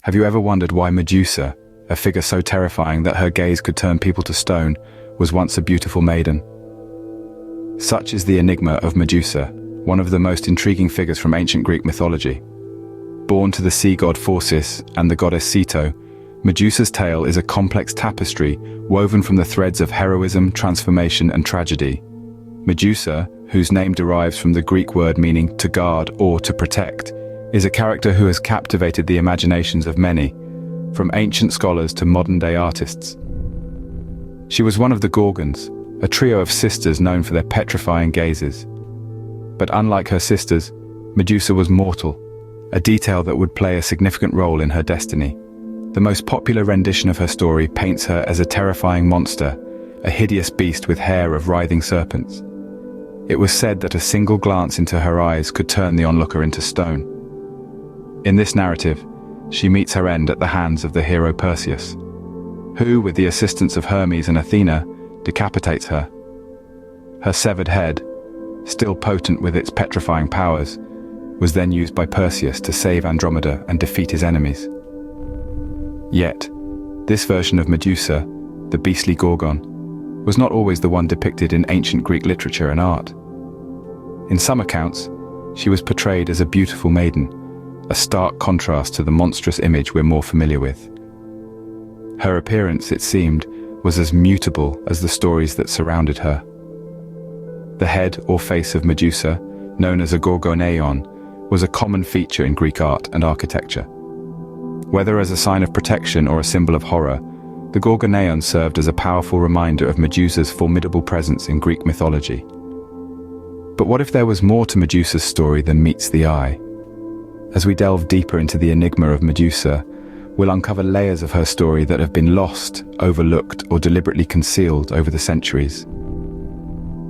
Have you ever wondered why Medusa, a figure so terrifying that her gaze could turn people to stone, was once a beautiful maiden? Such is the enigma of Medusa, one of the most intriguing figures from ancient Greek mythology. Born to the sea god Phorcys and the goddess Ceto, Medusa's tale is a complex tapestry woven from the threads of heroism, transformation, and tragedy. Medusa, whose name derives from the Greek word meaning to guard or to protect, is a character who has captivated the imaginations of many, from ancient scholars to modern-day artists. She was one of the Gorgons, a trio of sisters known for their petrifying gazes. But unlike her sisters, Medusa was mortal, a detail that would play a significant role in her destiny. The most popular rendition of her story paints her as a terrifying monster, a hideous beast with hair of writhing serpents. It was said that a single glance into her eyes could turn the onlooker into stone. In this narrative, she meets her end at the hands of the hero Perseus, who, with the assistance of Hermes and Athena, decapitates her. Her severed head, still potent with its petrifying powers, was then used by Perseus to save Andromeda and defeat his enemies. Yet, this version of Medusa, the beastly Gorgon, was not always the one depicted in ancient Greek literature and art. In some accounts, she was portrayed as a beautiful maiden, a stark contrast to the monstrous image we're more familiar with. Her appearance, it seemed, was as mutable as the stories that surrounded her. The head or face of Medusa, known as a Gorgoneion, was a common feature in Greek art and architecture. Whether as a sign of protection or a symbol of horror, the Gorgoneion served as a powerful reminder of Medusa's formidable presence in Greek mythology. But what if there was more to Medusa's story than meets the eye? As we delve deeper into the enigma of Medusa, we'll uncover layers of her story that have been lost, overlooked, or deliberately concealed over the centuries.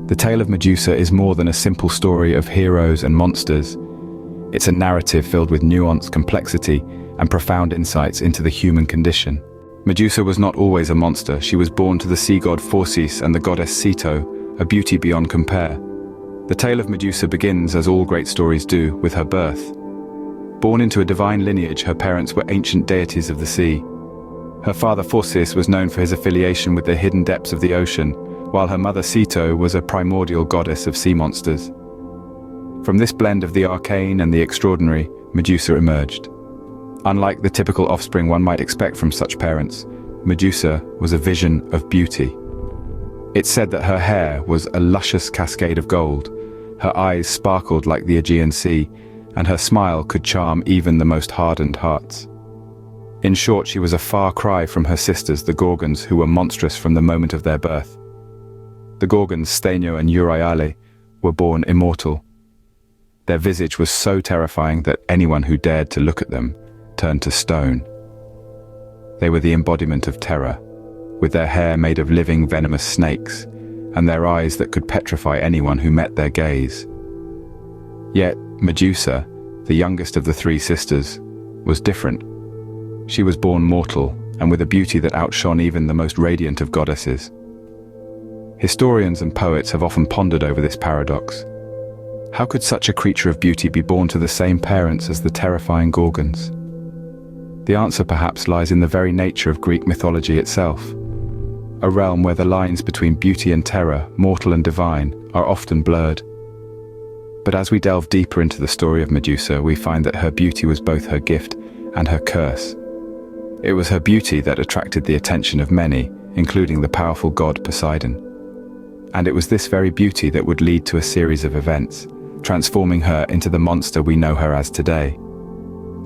The tale of Medusa is more than a simple story of heroes and monsters. It's a narrative filled with nuance, complexity, and profound insights into the human condition. Medusa was not always a monster. She was born to the sea god Phorcys and the goddess Ceto, a beauty beyond compare. The tale of Medusa begins, as all great stories do, with her birth. Born into a divine lineage, her parents were ancient deities of the sea. Her father Phorcys was known for his affiliation with the hidden depths of the ocean, while her mother Ceto was a primordial goddess of sea monsters. From this blend of the arcane and the extraordinary, Medusa emerged. Unlike the typical offspring one might expect from such parents, Medusa was a vision of beauty. It's said that her hair was a luscious cascade of gold, her eyes sparkled like the Aegean Sea, and her smile could charm even the most hardened hearts. In short, she was a far cry from her sisters, the Gorgons, who were monstrous from the moment of their birth. The Gorgons, Sthenio and Euryale, were born immortal. Their visage was so terrifying that anyone who dared to look at them turned to stone. They were the embodiment of terror, with their hair made of living venomous snakes, and their eyes that could petrify anyone who met their gaze. Yet, Medusa, the youngest of the three sisters, was different. She was born mortal, and with a beauty that outshone even the most radiant of goddesses. Historians and poets have often pondered over this paradox. How could such a creature of beauty be born to the same parents as the terrifying Gorgons? The answer perhaps lies in the very nature of Greek mythology itself, a realm where the lines between beauty and terror, mortal and divine, are often blurred. But as we delve deeper into the story of Medusa, we find that her beauty was both her gift and her curse. It was her beauty that attracted the attention of many, including the powerful god Poseidon. And it was this very beauty that would lead to a series of events, transforming her into the monster we know her as today.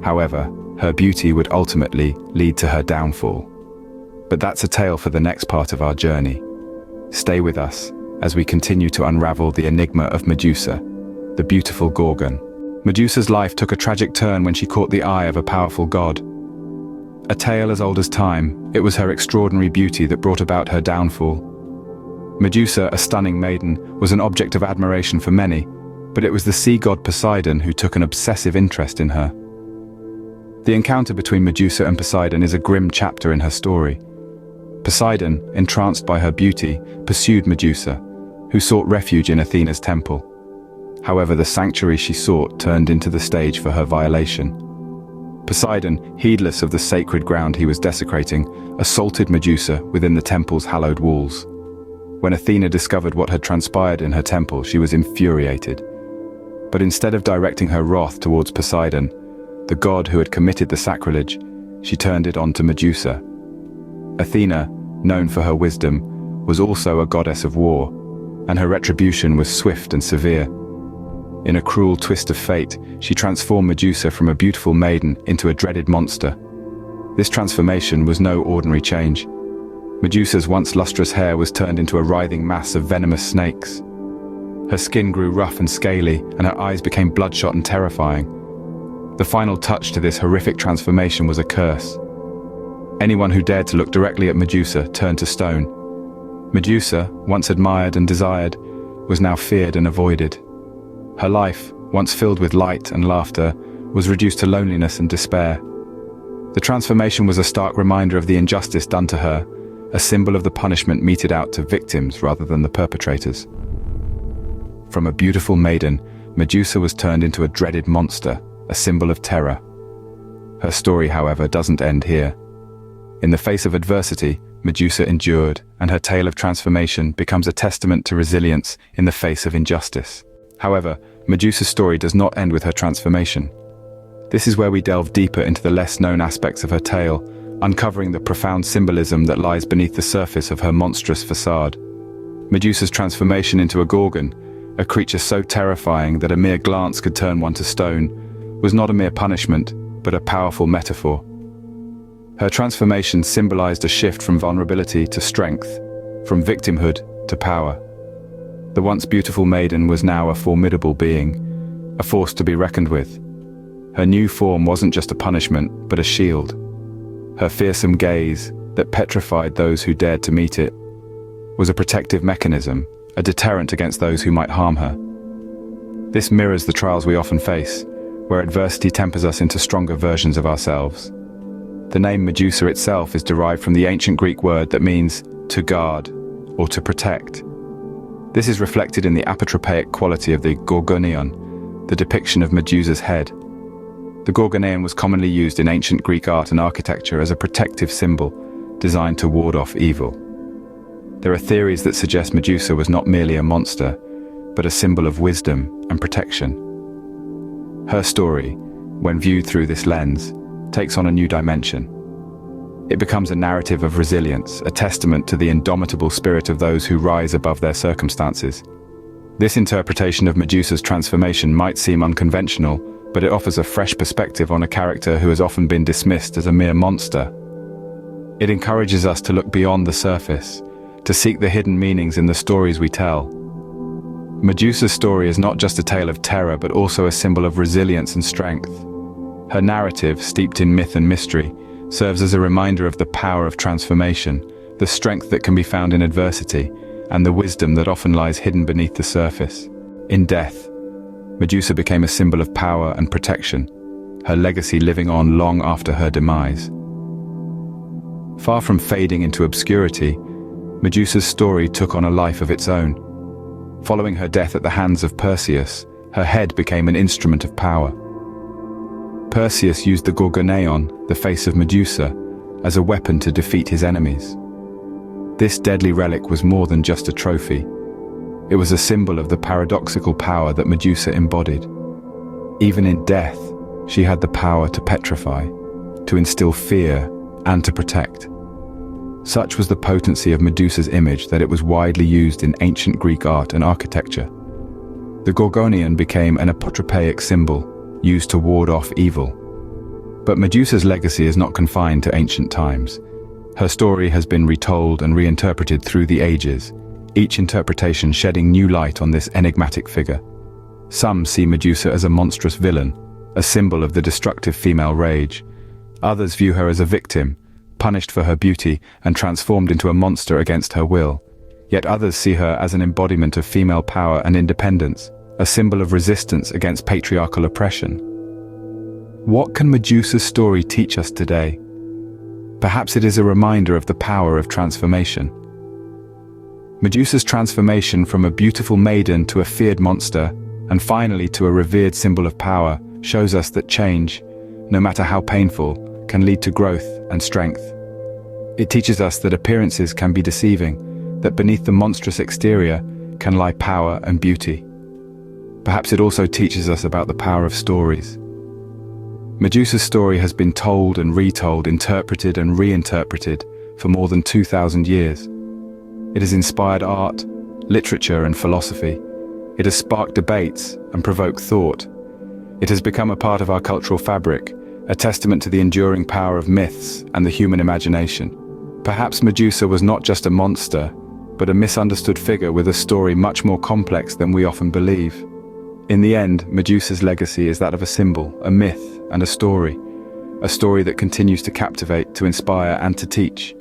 However, her beauty would ultimately lead to her downfall. But that's a tale for the next part of our journey. Stay with us as we continue to unravel the enigma of Medusa, the beautiful Gorgon. Medusa's life took a tragic turn when she caught the eye of a powerful god. A tale as old as time, it was her extraordinary beauty that brought about her downfall. Medusa, a stunning maiden, was an object of admiration for many, but it was the sea god Poseidon who took an obsessive interest in her. The encounter between Medusa and Poseidon is a grim chapter in her story. Poseidon, entranced by her beauty, pursued Medusa, who sought refuge in Athena's temple. However, the sanctuary she sought turned into the stage for her violation. Poseidon, heedless of the sacred ground he was desecrating, assaulted Medusa within the temple's hallowed walls. When Athena discovered what had transpired in her temple, she was infuriated. But instead of directing her wrath towards Poseidon, the god who had committed the sacrilege, she turned it on to Medusa. Athena, known for her wisdom, was also a goddess of war, and her retribution was swift and severe. In a cruel twist of fate, she transformed Medusa from a beautiful maiden into a dreaded monster. This transformation was no ordinary change. Medusa's once lustrous hair was turned into a writhing mass of venomous snakes. Her skin grew rough and scaly, and her eyes became bloodshot and terrifying. The final touch to this horrific transformation was a curse. Anyone who dared to look directly at Medusa turned to stone. Medusa, once admired and desired, was now feared and avoided. Her life, once filled with light and laughter, was reduced to loneliness and despair. The transformation was a stark reminder of the injustice done to her, a symbol of the punishment meted out to victims rather than the perpetrators. From a beautiful maiden, Medusa was turned into a dreaded monster, a symbol of terror. Her story, however, doesn't end here. In the face of adversity, Medusa endured, and her tale of transformation becomes a testament to resilience in the face of injustice. However, Medusa's story does not end with her transformation. This is where we delve deeper into the less-known aspects of her tale, uncovering the profound symbolism that lies beneath the surface of her monstrous facade. Medusa's transformation into a Gorgon, a creature so terrifying that a mere glance could turn one to stone, was not a mere punishment, but a powerful metaphor. Her transformation symbolized a shift from vulnerability to strength, from victimhood to power. The once beautiful maiden was now a formidable being, a force to be reckoned with. Her new form wasn't just a punishment, but a shield. Her fearsome gaze, that petrified those who dared to meet it, was a protective mechanism, a deterrent against those who might harm her. This mirrors the trials we often face, where adversity tempers us into stronger versions of ourselves. The name Medusa itself is derived from the ancient Greek word that means to guard or to protect. This is reflected in the apotropaic quality of the Gorgonion, the depiction of Medusa's head. The Gorgonion was commonly used in ancient Greek art and architecture as a protective symbol designed to ward off evil. There are theories that suggest Medusa was not merely a monster, but a symbol of wisdom and protection. Her story, when viewed through this lens, takes on a new dimension. It becomes a narrative of resilience, a testament to the indomitable spirit of those who rise above their circumstances. This interpretation of Medusa's transformation might seem unconventional, but it offers a fresh perspective on a character who has often been dismissed as a mere monster. It encourages us to look beyond the surface, to seek the hidden meanings in the stories we tell. Medusa's story is not just a tale of terror, but also a symbol of resilience and strength. Her narrative, steeped in myth and mystery, serves as a reminder of the power of transformation, the strength that can be found in adversity, and the wisdom that often lies hidden beneath the surface. In death, Medusa became a symbol of power and protection, her legacy living on long after her demise. Far from fading into obscurity, Medusa's story took on a life of its own. Following her death at the hands of Perseus, her head became an instrument of power. Perseus used the Gorgoneion, the face of Medusa, as a weapon to defeat his enemies. This deadly relic was more than just a trophy. It was a symbol of the paradoxical power that Medusa embodied. Even in death, she had the power to petrify, to instill fear, and to protect. Such was the potency of Medusa's image that it was widely used in ancient Greek art and architecture. The Gorgonion became an apotropaic symbol, used to ward off evil. But Medusa's legacy is not confined to ancient times. Her story has been retold and reinterpreted through the ages, each interpretation shedding new light on this enigmatic figure. Some see Medusa as a monstrous villain, a symbol of the destructive female rage. Others view her as a victim, punished for her beauty and transformed into a monster against her will. Yet others see her as an embodiment of female power and independence, a symbol of resistance against patriarchal oppression. What can Medusa's story teach us today? Perhaps it is a reminder of the power of transformation. Medusa's transformation from a beautiful maiden to a feared monster, and finally to a revered symbol of power, shows us that change, no matter how painful, can lead to growth and strength. It teaches us that appearances can be deceiving, that beneath the monstrous exterior can lie power and beauty. Perhaps it also teaches us about the power of stories. Medusa's story has been told and retold, interpreted and reinterpreted for more than 2,000 years. It has inspired art, literature and philosophy. It has sparked debates and provoked thought. It has become a part of our cultural fabric, a testament to the enduring power of myths and the human imagination. Perhaps Medusa was not just a monster, but a misunderstood figure with a story much more complex than we often believe. In the end, Medusa's legacy is that of a symbol, a myth, and a story that continues to captivate, to inspire, and to teach.